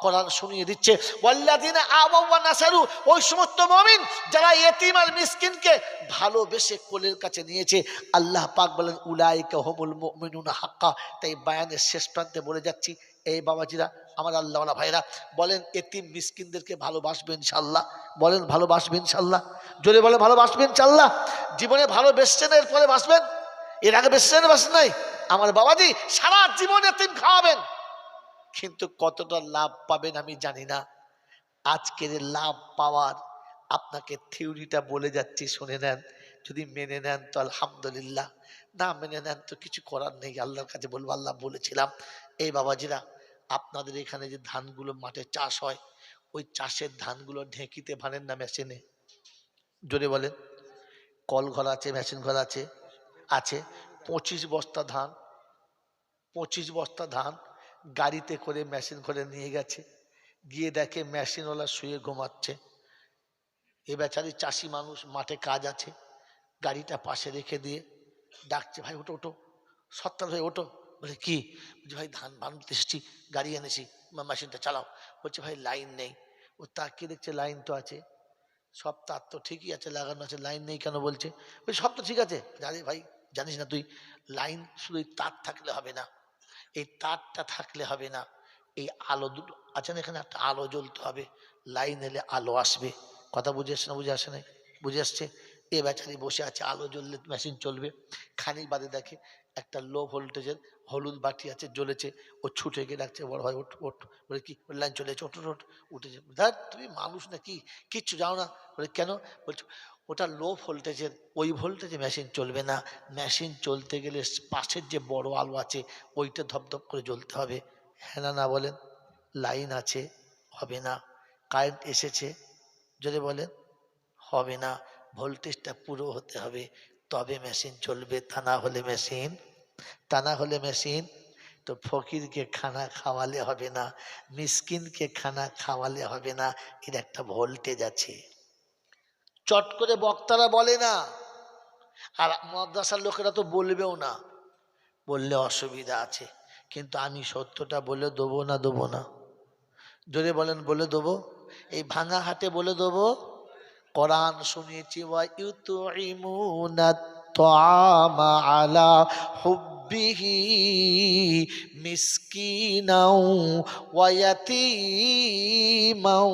কোরআন শুনিয়ে দিচ্ছে ওয়াল্লাযীনা আওয়াউ ওয়া নাসারু, ওই সমস্ত মুমিন যারা ইতিম আর মিসকিনকে ভালোবেসে কোলের কাছে নিয়েছে। আল্লাহ পাক বলেন উলাইকা হুমুল মুমিনুনা হাক্কা। তাই বায়ানের শেষ প্রান্তে বলে যাচ্ছি, এই বাবাজিরা, আমার আল্লাহওয়ালা ভাইরা, বলেন এতিম মিসকিনদেরকে ভালোবাসবেন ইনশাআল্লাহ? বলেন ভালোবাসবেন ইনশাআল্লাহ? জোরে বলে ভালোবাসবেন ইনশাআল্লাহ? জীবনে ভালোবেসছেন, এরপরে বাসবেন? এর আগে বেসছেন বাসেন নাই? আমার বাবাজি সারা জীবন এতিম খাওয়াবেন, কিন্তু কতটা লাভ পাবেন আমি জানি না। আজকের লাভ পাওয়ার আপনাকে থিওরিটা বলে যাচ্ছি, শুনে নেন। যদি মেনে নেন তো আলহামদুলিল্লাহ, না মেনে নেন তো কিছু করার নেই। আল্লাহর কাছে বলবো আল্লাহ বলেছিলাম। এই বাবাজিরা, আপনাদের এখানে যে ধানগুলো মাঠে চাষ হয়, ওই চাষের ধানগুলো ঢেঁকিতে ভানেন না মেশিনে? জোরে বলেন। কল ঘর আছে, মেশিন ঘর আছে? আছে। 25 বস্তা ধান, 25 বস্তা ধান গাড়িতে করে মেশিন করে নিয়ে গেছে। গিয়ে দেখে মেশিনওয়ালা শুয়ে ঘুমাচ্ছে। এ বেচারি চাষি মানুষ, মাঠে কাজ আছে, গাড়িটা পাশে রেখে দিয়ে ডাকছে, ভাই ওটো ওটো, সত্তার ভাই ওটো। বলে কি? বলছে ভাই ধান বানতে এসেছি, গাড়ি এনেছি, মেশিনটা চালাও। বলছে ভাই লাইন নেই। ও তাকিয়ে দেখছে লাইন তো আছে, সব তার তো ঠিকই আছে, লাগানো আছে, লাইন নেই কেন বলছে? বলছে সব তো ঠিক আছে। আরে ভাই জানিস না তুই, লাইন শুধু তার থাকলে হবে না, এই তারটা থাকলে হবে না, এই আলো দুটো আছে না, এখানে একটা আলো জ্বলতে হবে, লাইন এলে আলো আসবে। কথা বুঝে আসছে না? বুঝে আসে নাই? বুঝে আসছে। এ বেচারি বসে আছে, আলো জ্বললে মেশিন চলবে। খানিক বাদে দেখে একটা লো ভোল্টেজের হলুদ বাটি আছে, জ্বলেছে। ও ছুটে গিয়ে ডাকছে, বড় ভাই ওঠ ওঠ। বলে কি? লাইন চলে যাচ্ছে, ওঠ ওঠ। উঠেছে। ধর তুমি মানুষ না কি, কিচ্ছু যাও না? বলে কেন? বলছো ওটা লো ভোল্টেজের, ওই ভোল্টেজে মেশিন চলবে না। মেশিন চলতে গেলে পাশের যে বড় আলো আছে ওইটা ধপধপ করে জ্বলতে হবে। হ্যাঁ না না বলেন? লাইন আছে, হবে না। কারেন্ট এসেছে, যদি বলেন হবে না। ভোল্টেজটা পুরো হতে হবে, তবে মেশিন চলবে, তা না হলে মেশিন। তো ফকিরকে খানা খাওয়ালে হবে না, মিসকিনকে খানা খাওয়ালে হবে না। এর একটা ভোল্টেজ আছে। চট করে বক্তারা বলে না, আর মাদ্রাসার লোকেরা তো বলবেও না, বললে অসুবিধা আছে। কিন্তু আমি সত্যটা বলে দেবো না দেবো না? জোরে বলেন, বলে দেবো। এই ভাঙা হাটে বলে দেবো। কোরআন শুনিয়েছি, ওয়া ইউতুইমুনা আত-তাআমা আলা হুব্বিহি মিসকিনাও ওয়া ইয়াতীমাও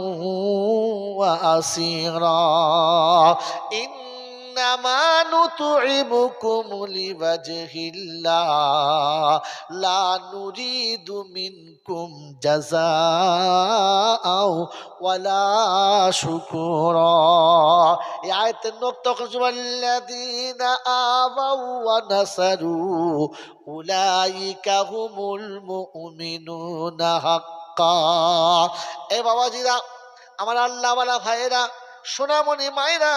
ওয়া আসীরা ইন্নামা নুতইমুকুম লিওয়াজহিল্লাহ লা নুরিদু মিনকুম জাযাআও ওয়ালা শুকুরা। এই আয়াতের নক্তা ওয়াল্লাযীনা আমাউ ওয়া নাসারু উলাইকা হুমুল মুমিনুনা হাক্কা। এ বাবাজিরা, আমার আল্লাহওয়ালা ভাইয়েরা, সোনামণি মায়েরা,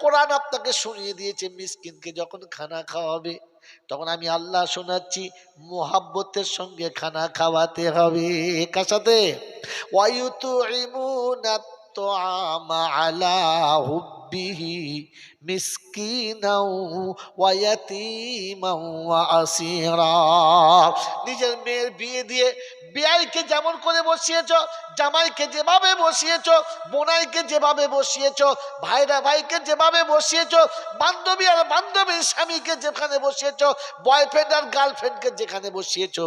কোরআন আপনাকে শুনিয়ে দিয়েছে মিসকিনকে যখন খানা খাওয়াবে, তখন আমি আল্লাহ শোনাচ্ছি মোহাব্বতের সঙ্গে খানা খাওয়াতে হবে। কার সাথে? ওয়ায়ুতুইমুনা আত-তাআমা আলা হুব্বিহি মিসকিনাও ওয়া ইয়াতীমাও ওয়া আসীরা। নিজের মেয়ের বিয়ে দিয়ে বিয়াইকে যেমন করে বসিয়েছো, জামাইকে যেভাবে বসিয়েছো, বোনাইকে যেভাবে বসিয়েছো, ভাইরা ভাইকে যেভাবে বসিয়েছো, বান্ধবী আর বান্ধবীর স্বামীকে যেখানে বসিয়েছো, বয়ফ্রেন্ড আর গার্লফ্রেন্ডকে যেখানে বসিয়েছো,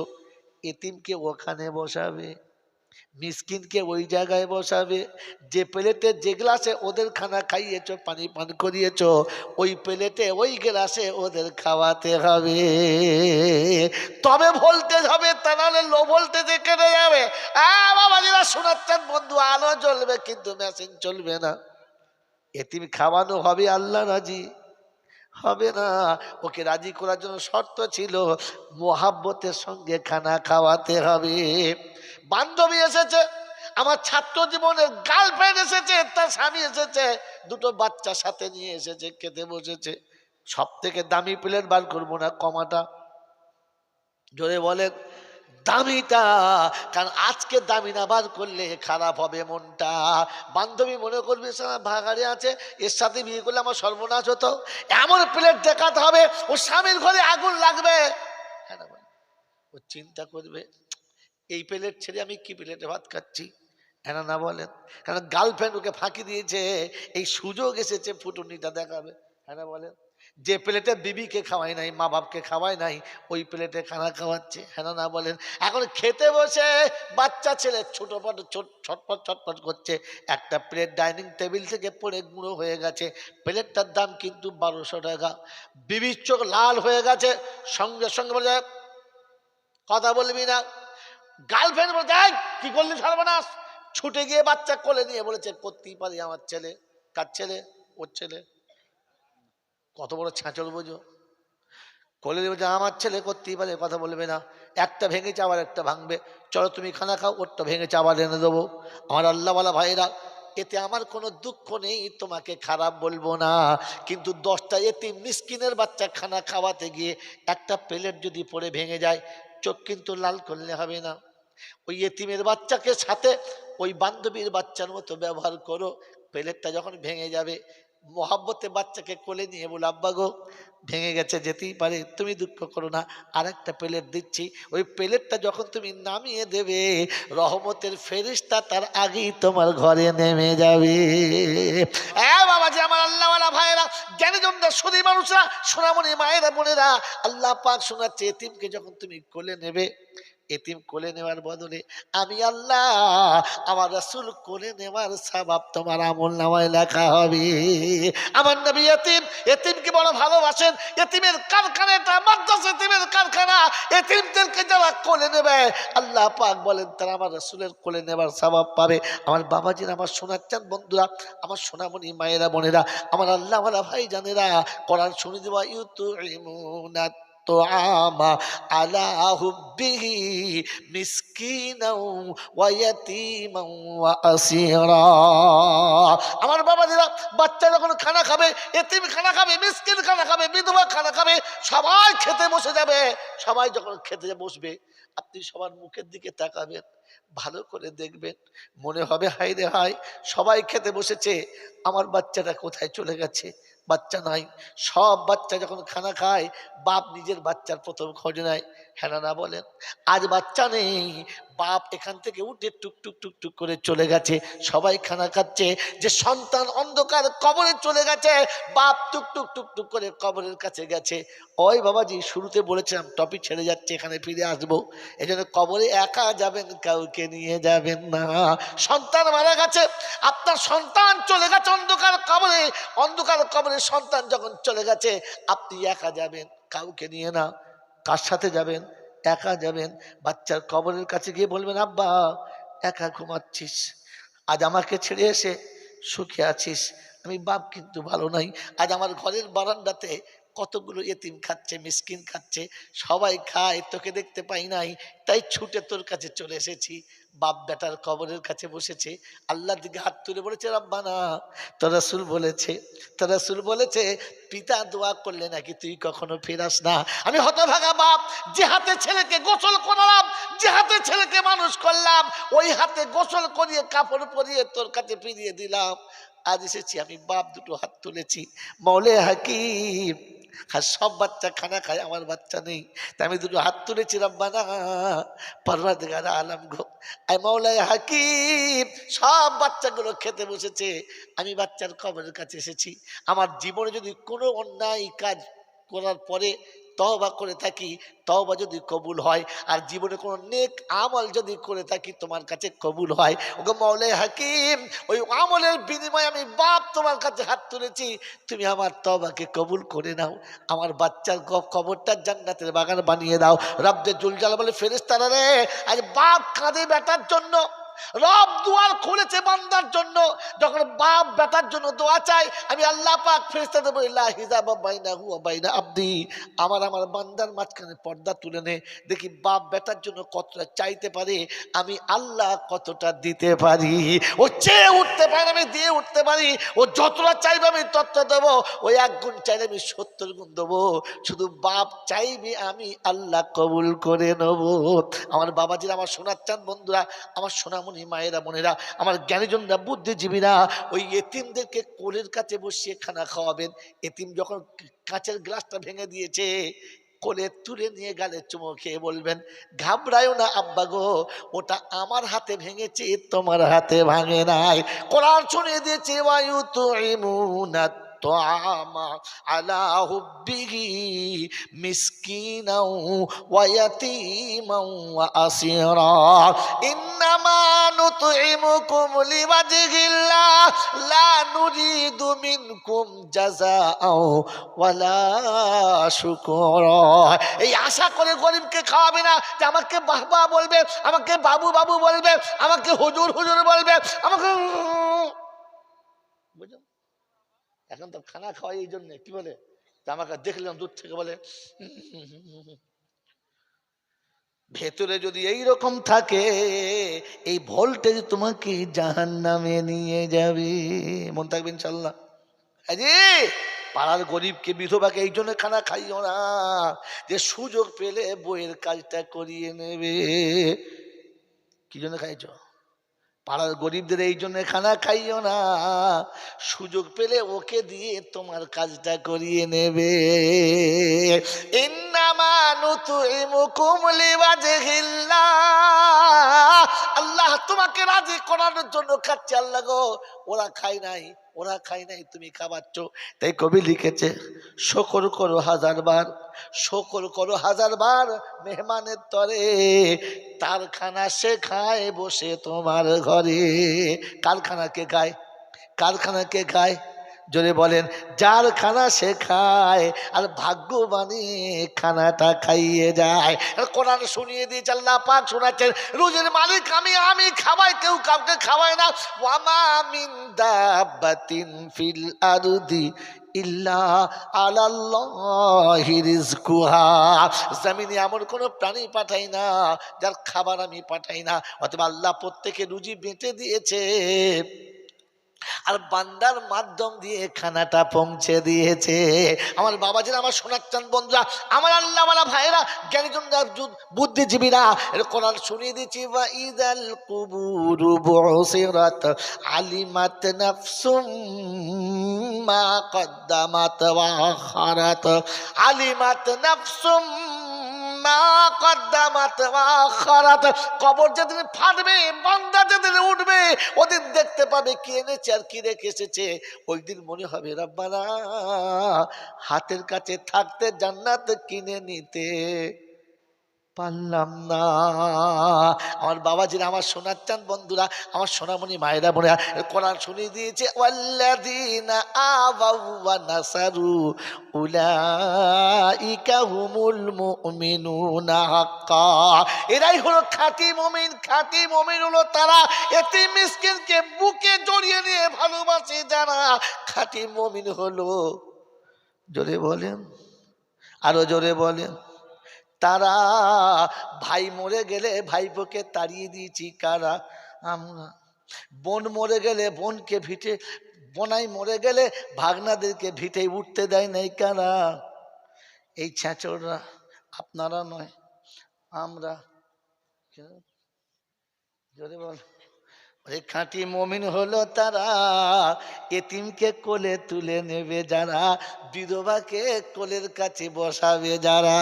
এতিমকে ওখানে বসাবে, মিসকিনকে ওই জায়গায় বসাবে। যে প্লেটে যে গ্লাসে ওদের খানা খাইয়েছো, পানি পান করিয়েছো, ওই প্লেটে ওই গ্লাসে ওদের খাওয়াতে হবে। তবে ভোল্টেজ হবে, তা নাহলে লো ভোল্টেজে কেটে যাবে। বাবাজিরা শোনাচ্ছেন বন্ধু, আলো জ্বলবে কিন্তু মেশিন চলবে না। এতিম খাওয়ানো হবে, আল্লাহ রাজি হবে না। ওকে রাজি করার জন্য শর্ত ছিল মোহাব্বতের সঙ্গে খানা খাওয়াতে হবে। বান্ধবী এসেছে, আমার ছাত্র জীবনের গার্লফ্রেন্ড এসেছে, তার স্বামী এসেছে, দুটো বাচ্চা সাথে নিয়ে এসেছে, খেতে বসেছে। সব থেকে দামি প্লেট বার করবো না, কমাটা, জোরে বলেন। দামিটা, কারণ আজকে দামি না বার করলে খারাপ হবে মনটা। বান্ধবী মনে করবে ভাগাড়ে আছে, এর সাথে বিয়ে করলে আমার সর্বনাশ হতো, এমন প্লেট দেখাতে হবে ও স্বামীর ঘরে আগুন লাগবে। হ্যাঁ না, ও চিন্তা করবে এই প্লেট ছেড়ে আমি কি প্লেটে ভাত খাচ্ছি। হ্যাঁ না বলেন, কারণ গার্লফ্রেন্ড ওকে ফাঁকি দিয়েছে, এই সুযোগ এসেছে ফুটুনিটা দেখাবে। হ্যাঁ না বলেন, যে প্লেটে বিবিকে খাওয়াই নাই, মা বাপকে খাওয়াই নাই, ওই প্লেটে খানা খাওয়াচ্ছে। হ্যাঁ না বলেন, এখন খেতে বসে বাচ্চা ছেলে ছোটপট ছটপট ছটপট করছে, একটা প্লেট ডাইনিং টেবিল থেকে পড়ে গুঁড়ো হয়ে গেছে, প্লেটটার দাম কিন্তু 1200 টাকা। বিবির চোখ লাল হয়ে গেছে, সঙ্গে সঙ্গে বলে কথা বলবি না। গার্লফ্রেন্ড বলে যাই কি করলি সর্বনাশ, ছুটে গিয়ে বাচ্চা কোলে নিয়ে বলেছে করতেই পারি আমার ছেলে। কার ছেলে? ওর ছেলে। কত বড় ছাঁচল বোঝো, কোলে নিয়ে বলছে আমার ছেলে করতেই পারে, কথা বলবে না। একটা ভেঙেছে আবার একটা ভাঙবে, চলো তুমি খানা খাও, ওরটা ভেঙেছে আবার এনে দেবো। আমার আল্লাহওয়ালা ভাইরা, এতে আমার কোনো দুঃখ নেই, তোমাকে খারাপ বলবো না, কিন্তু 10টা এতিম মিসকিনের বাচ্চা খানা খাওয়াতে গিয়ে একটা প্লেট যদি পড়ে ভেঙে যায়, চোখ কিন্তু লাল করলে হবে না। ওই এতিমের বাচ্চাকে সাথে ওই বান্ধবীর বাচ্চার মতো ব্যবহার করো। প্লেটটা যখন ভেঙে যাবে, মোহাব্বতে বাচ্চাকে কোলে নিয়ে বলে আব্বা গো ভেঙে গেছে, যেতেই পারে, তুমি দুঃখ করো না, আর একটা প্লেট দিচ্ছি। ওই প্লেটটা যখন তুমি নামিয়ে দেবে, রহমতের ফেরেশতা তার আগেই তোমার ঘরে নেমে যাবে। বাবাজি, আমার আল্লাহওয়ালা ভাইয়েরা, জ্ঞানী জনরা, সুধী মানুষরা, সোনামণি মায়েরা, বোনেরা, আল্লাহ পাক শোনাচ্ছে, এতিমকে যখন তুমি কোলে নেবে, এতিম কোলে নেওয়ার বদলে আমি আল্লাহ, আমার রাসূল কোলে নেওয়ার সওয়াব তোমার আমলনামায় লেখা হবে। আমার নবী এতিমকে বড় ভালোবাসেন। এতিমের কারখানা, এটা মাদ্রাসা এতিমের কারখানা। এতিমদেরকে যারা কোলে নেবে, আল্লাহ পাক বলেন তারা আমার রাসূলের কোলে নেওয়ার সওয়াব পাবে। আমার বাবাজিরা, আমার সোনাচ্চান বন্ধুরা, আমার সোনামণি মায়েরা, বোনেরা, আমার আল্লাহওয়ালা ভাই জানেরা, কোরআন শুনে দেওয়া ইউতুইমুনা তোআমা আলা হুব্বিহি মিসকিনাও ওয়া ইয়াতীমান ওয়া আসীরা। আমার বাবাজিরা, বাচ্চা যখন খানা খাবে, এতিম খানা খাবে, মিসকিন খানা খাবে, বিধবা খানা খাবে, সবাই খেতে বসে যাবে। সবাই যখন খেতে বসবে, আপনি সবার মুখের দিকে তাকাবেন, ভালো করে দেখবেন, মনে হবে হায় রে হায়, সবাই খেতে বসেছে, আমার বাচ্চাটা কোথায় চলে গেছে? বাচ্চা নাই। সব বাচ্চা যখন খানা খায়, বাপ নিজের বাচ্চার প্রথম খোঁজ নেয়। হ্যাঁ না বলেন, আজ বাচ্চা নেই, বাপ এখান থেকে উঠে টুকটুক টুকটুক করে চলে গেছে, সবাই খানা খাচ্ছে। যে সন্তান অন্ধকার কবরে চলে গেছে, বাপ টুকটুক টুকটুক করে কবরের কাছে গেছে। ওই বাবাজি, শুরুতে বলেছিলাম টপিক ছেড়ে যাচ্ছে, এখানে ফিরে আসবো। এই জন্য কবরে একা যাবেন, কাউকে নিয়ে যাবেন না। সন্তান মারা গেছে, আপনার সন্তান চলে গেছে অন্ধকার কবরে, অন্ধকার কবরে সন্তান যখন চলে গেছে, আপনি একা যাবেন, কাউকে নিয়ে না। কার সাথে যাবেন? একা যাবেন। বাচ্চার কবরের কাছে গিয়ে বলবেন আব্বা একা ঘুমাচ্ছিস, আজ আমাকে ছেড়ে এসে সুখে আছিস, আমি বাপ কিন্তু ভালো নাই। আজ আমার ঘরের বারান্দাতে কতগুলো এতিম খাচ্ছে, মিসকিন খাচ্ছে, সবাই খায়, তোকে দেখতে পাই নাই, তাই ছুটে তোর কাছে চলে এসেছি। বাপ বেটার কবরের কাছে বসেছে, আল্লাহর দিকে হাত তুলে বলেছে রাব্বানা, তোর রাসূল বলেছে, তোর রাসূল বলেছে পিতা দোয়া করলে নাকি তুই কখনো ফেরাস না। আমি হতভাগা বাপ, যে হাতে ছেলেকে গোসল করালাম, যে হাতে ছেলেকে মানুষ করলাম, ওই হাতে গোসল করিয়ে কাপড় পরিয়ে তোর কাছে ফিরিয়ে দিলাম। আজ এসেছি, আমি বাপ দুটো হাত তুলেছি, মৌলে হাকিম, আর সব বাচ্চা খানা খায়, আমার বাচ্চা নেই, তাই আমি দুটো হাত তুলেছি রাব্বানা পরওয়ারদিগার আলম গো, আই মৌলায় হাকিম, সব বাচ্চাগুলো খেতে বসেছে, আমি বাচ্চার কবরের কাছে এসেছি। আমার জীবনে যদি কোনো অন্যায় কাজ করার পরে তওবা করে থাকি, তওবা যদি কবুল হয়, আর জীবনে কোনো নেক আমল যদি করে থাকি তোমার কাছে কবুল হয়, ওগো মৌলাই হাকিম, ওই আমলের বিনিময়ে আমি বাপ তোমার কাছে হাত তুলেছি, তুমি আমার তওবাকে কবুল করে নাও, আমার বাচ্চার কবরটা জান্নাতের বাগান বানিয়ে দাও। রব্বে জুল জালাল বলে ফেরেশতারা রে, আজ বাপ কাঁদে বেটার জন্য, রব দুয়ার খুলেছে বান্দার জন্য। যখন বাপ বেটার জন্য দোয়া চাই, আমি আল্লাহ পাক ফেরেশতাদের বলি লা হিজাবা বাইনাহু ওয়া বাইনা আবদি, আমার বান্দার মাঝখানে পর্দা তুলে নে, দেখি বাপ বেটার জন্য কতটা চাইতে পারে, আমি আল্লাহ কতটা দিতে পারি। ও চেয়ে উঠতে পারে, আমি দিয়ে উঠতে পারি। ও যতটা চাইবে আমি ততটা দেবো। ওই 1 গুণ চাইলে আমি 70 গুণ দেবো। শুধু বাপ চাইবে, আমি আল্লাহ কবুল করে নেব। আমার বাবাজিরা, আমার সোনার চাঁদ বন্ধুরা, আমার সোনামণি মায়েরা বোনেরা, আমার জ্ঞানীজনরা, বুদ্ধিজীবীরা, ওই এতিমদেরকে কোলের কাছে বসিয়ে খানা খাওয়াবেন। এতিম যখন কাঁচের গ্লাসটা ভেঙে দিয়েছে, কোলে তুলে নিয়ে গালে চুমো খেয়ে বলবেন, ঘাবড়ায়ও না আব্বা গো, ওটা আমার হাতে ভেঙেছে, তোমার হাতে ভাঙে নাই। কোরআন শুনিয়ে দিয়েছে ওয়ায়ু তুইমুনা তাআমা আলা হুব্বিহি মিসকিনাও ওয়া ইয়াতীমাও ওয়া আসীরা ইন্নামা নুতইমুকুম লিওয়াজহিল্লাহ লা নুরিদু মিনকুম জাযাআও ওয়ালা শুকরা। এই আশা করে গরিবকে খাওয়াবে না যে আমাকে বাবা বলবে, আমাকে বাবু বাবু বলবে, আমাকে হুজুর হুজুর বলবে, আমাকে বুঝলেন। এখন তো খানা খাওয়াই এই জন্য, কি বলে, আমাকে দেখলাম দূর থেকে বলে, ভেতরে যদি এই রকম থাকে, এই ভোল্টেজ তোমাকে জাহান্নামে নিয়ে যাবে। মন থাকবে ইনশাআল্লাহ। পাড়ার গরিবকে, বিধবাকে এই জন্য খানা খাইও না যে সুযোগ পেলে বইয়ের কাজটা করিয়ে নেবে। কি জন্য খাইছ? পাড়ার গরিবদের এই জন্য খানা খাইও না, সুযোগ পেলে ওকে দিয়ে তোমার কাজটা করিয়ে নেবে। ইন্নামা নুতইমুকুম লিওয়াজহিল্লাহ, আল্লাহ তোমাকে রাজি করানোর জন্য খাচ্ছে। আল্লাহ গো, ওরা খায় নাই, ওরা খায় নাই, তুমি খাওয়াচ্ছ। তাই কবি লিখেছে, শকর করো 1000 বার, শকর করো 1000 বার মেহমানের তরে, তার খানা সে খায় বসে তোমার ঘরে। কারখানা কে খায়? কারখানা কে খায়? জোরে বলেন। যার খানা সে খায়, আর ভাগ্যবানী খানাটা খাইয়ে যায়। কোরআন শুনিয়ে দিয়েছে, আল্লাহ পাক শোনাচ্ছেন, রুজির মালিক আমি, আমি খাওয়াই, কেউ কাউকে খাওয়ায় না। ওয়ামা মিন দাব্বাতিন ফিল আরদি ইল্লা আলাল্লাহি রিজকুহা, জমিনে এমন কোনো প্রাণী পাঠাই না যার খাবার আমি পাঠাই না। অথবা আল্লাহ প্রত্যেকে রুজি বেঁটে দিয়েছে, আর বান্দার মাধ্যম দিয়ে খানাটা পৌঁছে দিয়েছে। আমার বাবাজিরা, আমার সোনার চাঁদ বন্ধুরা, আমার আল্লাহওয়ালা ভাইরা, জ্ঞানীজনরা, বুদ্ধিজীবীরা, কোরআন শুনিয়ে দিচ্ছি, ওয়া ইযাল কুবুরু বুসিরাত আলিমাত নাফসুম মা কদ্দামাত ওয়া আখারাত, আলিমাত নাফসুম মা কদ্দামাত ওয়া আখারাত। কবর যেদিন ফাটবে, বান্দা যেদিন উঠবে, ওদিন দেখতে পাবে কি এনেছে আর কি রেখে এসেছে। ওই দিন মনে হবে, রব্বানা হাতের কাছে থাকতে জান্নাত কিনে নিতে পারলাম না। আমার বাবাজিরা, আমার সোনার চাঁদ বন্ধুরা, আমার সোনামণি মায়েরা বোনেরা, কোরআন শুনিয়ে দিয়েছে, ওয়াল্লাযীনা আওয়াউ ওয়া নাসারু উলাইকা হুমুল মুমিনুনা হাক্কা। এরাই হলো খাঁটি মুমিন। খাঁটি মুমিন হলো তারা, এতিম মিসকিনকে বুকে জড়িয়ে নিয়ে ভালোবাসে যারা। খাঁটি মুমিন হলো, জোরে বলেন, আরো জোরে বলেন, তারা। ভাই মরে গেলে ভাইপোকে তাড়িয়ে দিয়েছি কারা? আমরা। বোন মরে গেলে বোনকে ভিটে, বোনাই মরে গেলে ভাগনাদেরকে ভিটে উঠতে দেয় নাই কারা? এই ছ্যাঁচড়রা। আপনারা নয়, আমরা। যদি বল, খাঁটি মুমিন হলো তারা, এতিমকে কোলে তুলে নেবে যারা, বিধবাকে কোলের কাছে বসাবে যারা,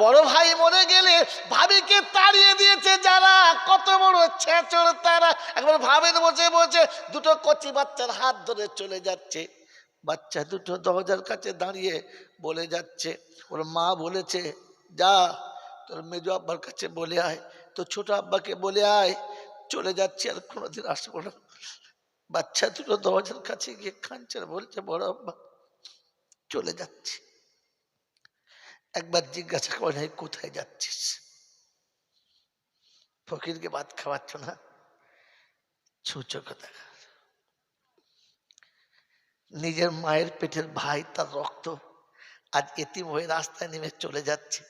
বড় ভাই মরে গেলে ভাবিকে তাড়িয়ে দিয়েছে যারা। কত বড় ছেঁচড় তারা! একবার ভাবেন, বসে বসে দুটো কচি বাচ্চার হাত ধরে চলে যাচ্ছে। বাচ্চা দুটো দরজার কাছে দাঁড়িয়ে বলে যাচ্ছে, ওর মা বলেছে, যা তোর মেজো আব্বার কাছে বলে আয়, তো ছোট আব্বাকে বলে আয়, চলে যাচ্ছি, আর কোনোদিন আসবো না। বাচ্চা দুটো দরজার কাছে গিয়ে কাঁদছে, বলছে, বড় আব্বা চলে যাচ্ছি। একবার জিজ্ঞাসা করে, কোথায় যাচ্ছিস? ফকিরকে ভাত খাওয়াচ্ছ না? ছুঁচো কথা। নিজের মায়ের পেটের ভাই, তার রক্ত আজ এতিম হয়ে রাস্তায় নেমে চলে যাচ্ছে।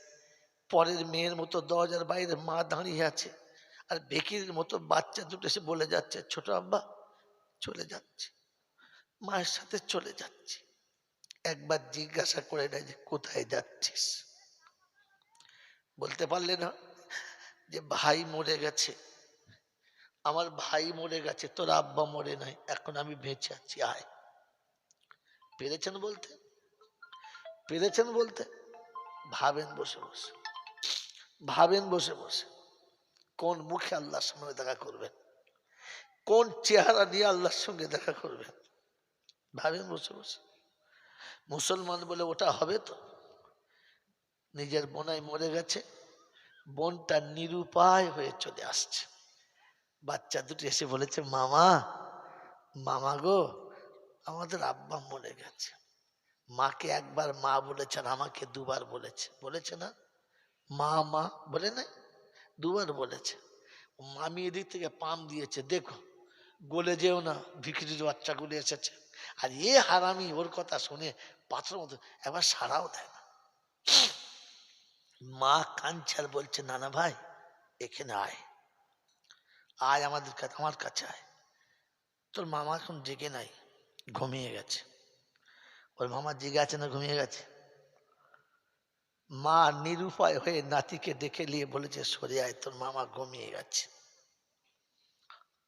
পরের মেয়ের মতো দরজার বাইরে মা দাঁড়িয়ে আছে, আর বেকির মতো বাচ্চা দুটো এসে বলে যাচ্ছে, ছোট আব্বা চলে যাচ্ছে, মায়ের সাথে চলে যাচ্ছি। একবার জিজ্ঞাসা করে না যে কোথায় যাচ্ছিস? বলতে পারলে না যে ভাই মরে গেছে, আমার ভাই মরে গেছে, তোর আব্বা মরে নাই, এখন আমি বেঁচে আছি, আয়। পেরেছেন বলতে? পেরেছেন বলতে? ভাবেন বসে বসে, ভাবেন বসে বসে কোন মুখে আল্লাহর সঙ্গে দেখা করবেন, কোন চেহারা নিয়ে আল্লাহর সঙ্গে দেখা করবেন। ভাবেন বসে বসে। মুসলমান বলে ওটা হবে তো? নিজের বোনাই মরে গেছে, বোনটা নিরুপায় হয়ে চলে আসছে, বাচ্চা দুটি এসে বলেছে, মামা, মামা গো, আমাদের আব্বা মরে গেছে। মাকে একবার মা বলেছেন, আমাকে দুবার বলেছে, বলেছে না? মা মা বলে নাই, দুবার বলেছে। মামি এদিক থেকে পাম দিয়েছে, দেখো গলে যেও না, ভিখিরির বাচ্চাগুলি এসেছে। আর এ হারামি ওর কথা শুনে পাথর মতো একবার সাড়াও দেয় না। মা কাঁদছে আর বলছে, নানা ভাই এখানে আয়, আয় আমাদের কাছে, আমার কাছে আয়। তোর মামা এখন জেগে নাই, ঘুমিয়ে গেছে। ওর মামা জেগে আছে না ঘুমিয়ে গেছে? মা নিরুপায় হয়ে নাতিকে ডেকে নিয়ে বলেছে, সরে আয়, তোর মামা ঘুমিয়ে গেছে।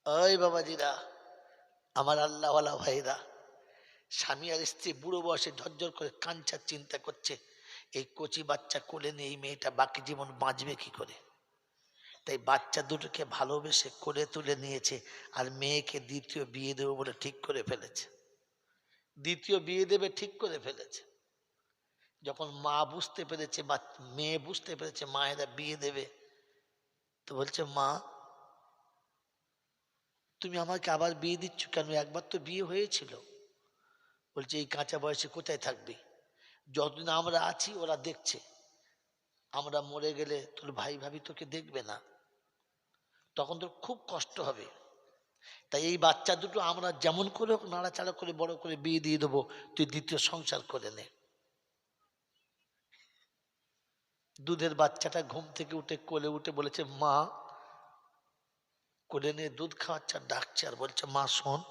ওই বাবাজিরা, আমার আল্লাহওয়ালা ভাইরা, স্বামী আর স্ত্রী বুড়ো বয়সে ঝরঝর করে কাঞ্চার চিন্তা করছে, এই কচি বাচ্চা কোলে নিয়ে এই মেয়েটা বাকি জীবন বাঁচবে কি করে। তাই বাচ্চা দুটোকে ভালোবেসে কোলে তুলে নিয়েছে, আর মেয়েকে দ্বিতীয় বিয়ে দেবো বলে ঠিক করে ফেলেছে। দ্বিতীয় বিয়ে দেবে ঠিক করে ফেলেছে। যখন মা বুঝতে পেরেছে বা মেয়ে বুঝতে পেরেছে মায়েরা বিয়ে দেবে, তো বলছে, মা তুমি আমাকে আবার বিয়ে দিচ্ছ কেন? একবার তো বিয়ে হয়েছিল। বলছে, এই কাঁচা বয়সে কোথায় থাকবি? যতদিন আমরা আছি ওরা দেখছে, আমরা মরে গেলে তোর ভাই ভাবি তোকে দেখবে না, তখন তোর খুব কষ্ট হবে। তাই এই বাচ্চা দুটো আমরা যেমন করে হোক নাড়াচাড়া করে বড় করে বিয়ে দিয়ে দেবো, তুই দ্বিতীয় সংসার করে নে। দুধের বাচ্চাটা ঘুম থেকে উঠে কোলে উঠে বলেছে, মা, কোলে নিয়ে দুধ খাওয়াচ্ছে আর ডাকছে আর বলছে, মা শোন।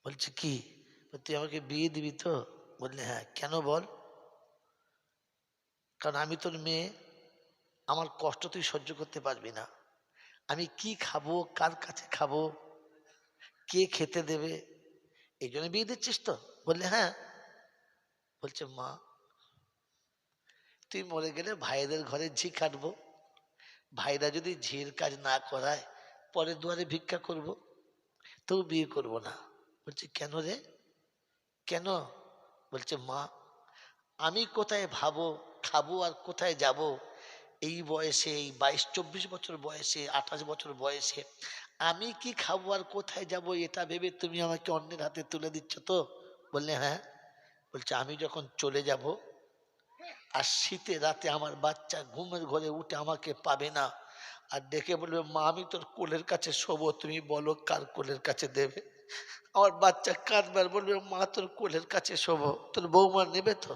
বলছে, কি? তুই আমাকে বিয়ে দিবি তো? বললে, হ্যাঁ। কেন বল? কারণ আমি তোর মেয়ে, আমার কষ্ট তুই সহ্য করতে পারবি না। আমি কি খাবো, কার কাছে খাবো, কে খেতে দেবে, এই জন্য বিয়ে দিচ্ছিস তো? বললে, হ্যাঁ। বলছে, মা, তুই মরে গেলে ভাইদের ঘরে ঝি কাটবো, ভাইরা যদি ঝির কাজ না করায় পরে দুয়ারে ভিক্ষা করব, তবু বিয়ে করব না। বলছে, কেন রে, কেন? বলছে, মা, আমি কোথায় ভাবো খাবো আর কোথায় যাব, এই বয়সে, এই 22-24 বছর বয়সে, 28 বছর বয়সে আমি কি খাবো আর কোথায় যাব, এটা ভেবে তুমি আমাকে অন্যের হাতে তুলে দিচ্ছ তো? বললে, হ্যাঁ। বলছে, আমি যখন চলে যাব আর শীতে রাতে আমার বাচ্চা ঘুমের ঘরে উঠে আমাকে পাবে না, আর ডেকে বলবে, মা আমি তোর কোলের কাছে শোবো, তুমি বলো কার কোলের কাছে দেবে। আমার বাচ্চা কাঁদবে আর বলবে, মা তোর কোলের কাছে শোবো, তোর বৌমা নেবে তো?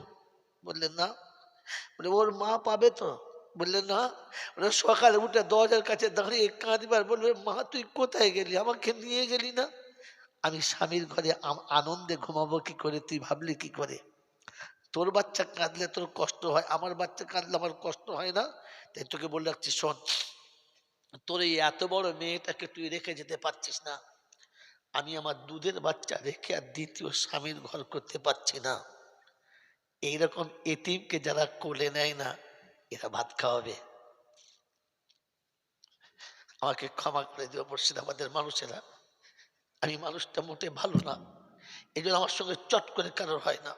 বললেন, না। বলে, ওর মা পাবে তো? বললেন, না। ওরা সকালে উঠে দরজার কাছে দাঁড়িয়ে কাঁদবে আর বলবে, মা তুই কোথায় গেলি, আমাকে নিয়ে গেলি না, আমি স্বামীর ঘরে আনন্দে ঘুমাবো কি করে, তুই ভাবলি কি করে? তোর বাচ্চা কাঁদলে তোর কষ্ট হয়, আমার বাচ্চা কাঁদলে আমার কষ্ট হয় না। তাই তোকে বলে রাখছি, শোন, তোর এই এত বড় মেয়েটাকে তুই রেখে যেতে পারছিস না, আমি আমার দুধের বাচ্চা রেখে আর দ্বিতীয় স্বামীর ঘর করতে পারছি না। এইরকম এতিমকে যারা কোলে নেয় না, এরা ভাত খাওয়াবে? আমাকে ক্ষমা করে দিও মুর্শিদাবাদের মানুষেরা, আমি মানুষটা মোটে ভালো না, এই জন্য আমার সঙ্গে চট করে কারোর হয় না।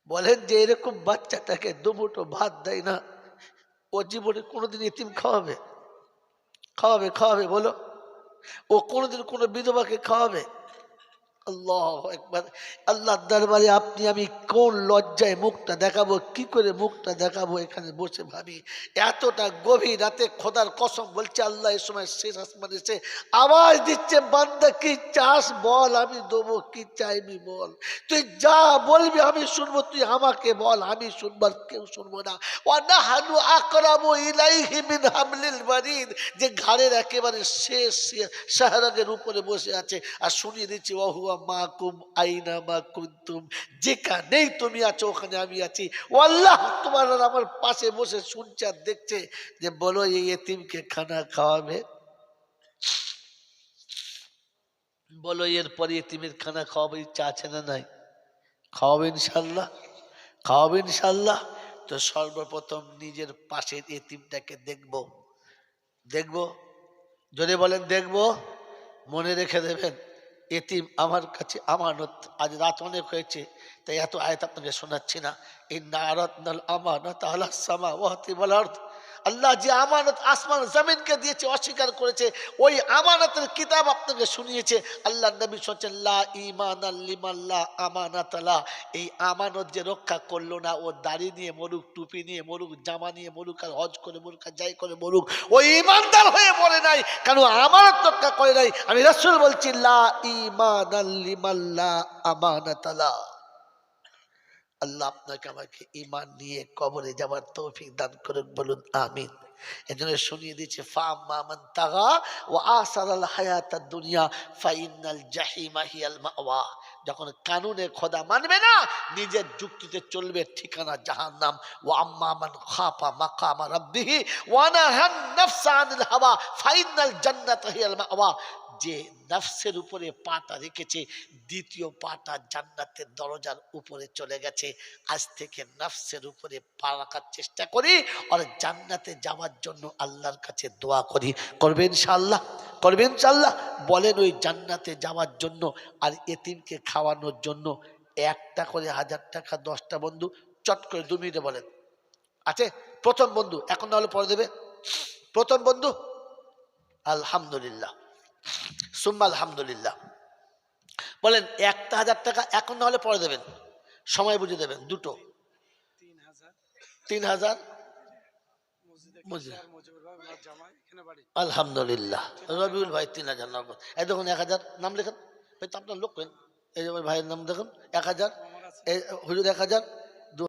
বলেন যে এরকম বাচ্চাটাকে দুমুঠো ভাত দেয় না, ও জীবনে কোনোদিন এতিম খাওয়াবে? খাওয়াবে? খাওয়াবে বলো? ও কোনোদিন কোনো বিধবাকে খাওয়াবে? আল্লাহু আকবার। আল্লাহর দরবারে আপনি আমি কোন লজ্জায় মুখটা দেখাবো, কি করে মুখটা দেখাবো, এখানে বসে ভাবি। এতটা গভীর রাতে খোদার কসম বলছে আল্লাহ এই সময় শেষ আসমানে এসে আওয়াজ দিচ্ছে, বান্দা কি চাস বল, আমি দেবো, কি চাইবি বল, তুই যা বলবি আমি শুনবো, তুই আমাকে বল আমি শুনবো, আর কেউ শুনবো না। ওয়া নাহনু আকরাবু ইলাইহি মিন হাবলিল ওয়ারিদ, যে ঘাড়ের একেবারে শেষ শাহরাগের উপরে বসে আছে আর শুনিয়ে দিচ্ছি ওয়াহুয়া মাকুম আইনা মা কুনতুম, যেখানেই তুমি আছো ওখানে আমি আছি। ও আল্লাহ তোমার আর আমার পাশে বসে শুনছে আর দেখছে যে বলো এই এতিমকে খানা খাওয়াবে, বলো এরপরে এতিমের খানা খাওয়াবে, ইচ্ছা আছে না নাই? খাওয়াবে ইনশাল্লাহ, খাওয়াবে ইনশাল্লাহ। তো সর্বপ্রথম নিজের পাশের এতিমটাকে দেখবো, দেখবো, যদি বলেন দেখবো, মনে রেখে দেবেন এতিম আমার কাছে আমানত। আজ রাত অনেক হয়েছে তাই এত আয়াত আপনাকে শোনাচ্ছি না। ইন্না আরাদনাল আমানাতা আলাস সামাওয়াতি ওয়াল আরদ, আল্লাহ যে আমানত আসমান জমিনকে দিয়েছে অস্বীকার করেছে, ওই আমানতের কিতাব আপনাকে শুনিয়েছে। আল্লাহ নবী বলেছেন লা ঈমানা লিমান লা আমানাতা লা, এই আমানত যে রক্ষা করলো না, ও দাড়ি নিয়ে মরুক, টুপি নিয়ে মরুক, জামা নিয়ে মরুক, আর হজ করে মরুক, আর যাই করে মরুক, ওই ঈমানদার হয়ে মরে নাই, কারণ আমানত রক্ষা করে নাই। আমি রাসূল বলছি লা ঈমানা লিমান লা আমানাতা লা। আল্লাহ আপনাকে আমাকে ঈমান নিয়ে কবরে যাওয়ার তৌফিক দান করুন, বলুন আমিন। এজন্য শুনিয়ে দিচ্ছে ফাম্মা মান তাগা ওয়া আসারাল হায়াতাদ দুনিয়া ফাইনাল জাহিমা হিয়াল মাওয়া, যখন কানুনে খোদা মানবে না, নিজের যুক্তিতে চলবে, ঠিকানা জাহান্নাম। ওয়া আম্মা মান খাফা মাকামা রাব্বিহি ওয়া নাহান নাফসা আনিল হাওয়া ফাইনাল জান্নাতা হিয়াল মাওয়া, যে নফসের উপরে পাটা রেখেছে, দ্বিতীয় পাটা জান্নাতের দরজার উপরে চলে গেছে। আজ থেকে নফসের উপরে পা রাখার চেষ্টা করি আর জান্নাতে যাওয়ার জন্য আল্লাহর কাছে দোয়া করি। করবেন ইনশাআল্লাহ, করবেন ইনশাআল্লাহ। বলেন ওই জান্নাতে যাওয়ার জন্য আর এতিমকে খাওয়ানোর জন্য একটা করে 1000 টাকা 10টা বন্ধু চট করে 2 মিনিটে বলেন আছে? প্রথম বন্ধু, এখন না হলে পরে দেবে। প্রথম বন্ধু আলহামদুলিল্লাহ, সুম্মা আলহামদুলিল্লাহ। বলেন 1000 টাকা এখন না হলে পরে দেবেন, সময় বুঝে দেবেন। দুটো 3000 আলহামদুলিল্লাহ। রবিউল ভাই 3000 নাম, এই দেখুন 1000 নাম লেখেন, ভাই তো আপনার লোক কেন, এই যে ভাইয়ের নাম দেখুন 1000, হুজুর 1000,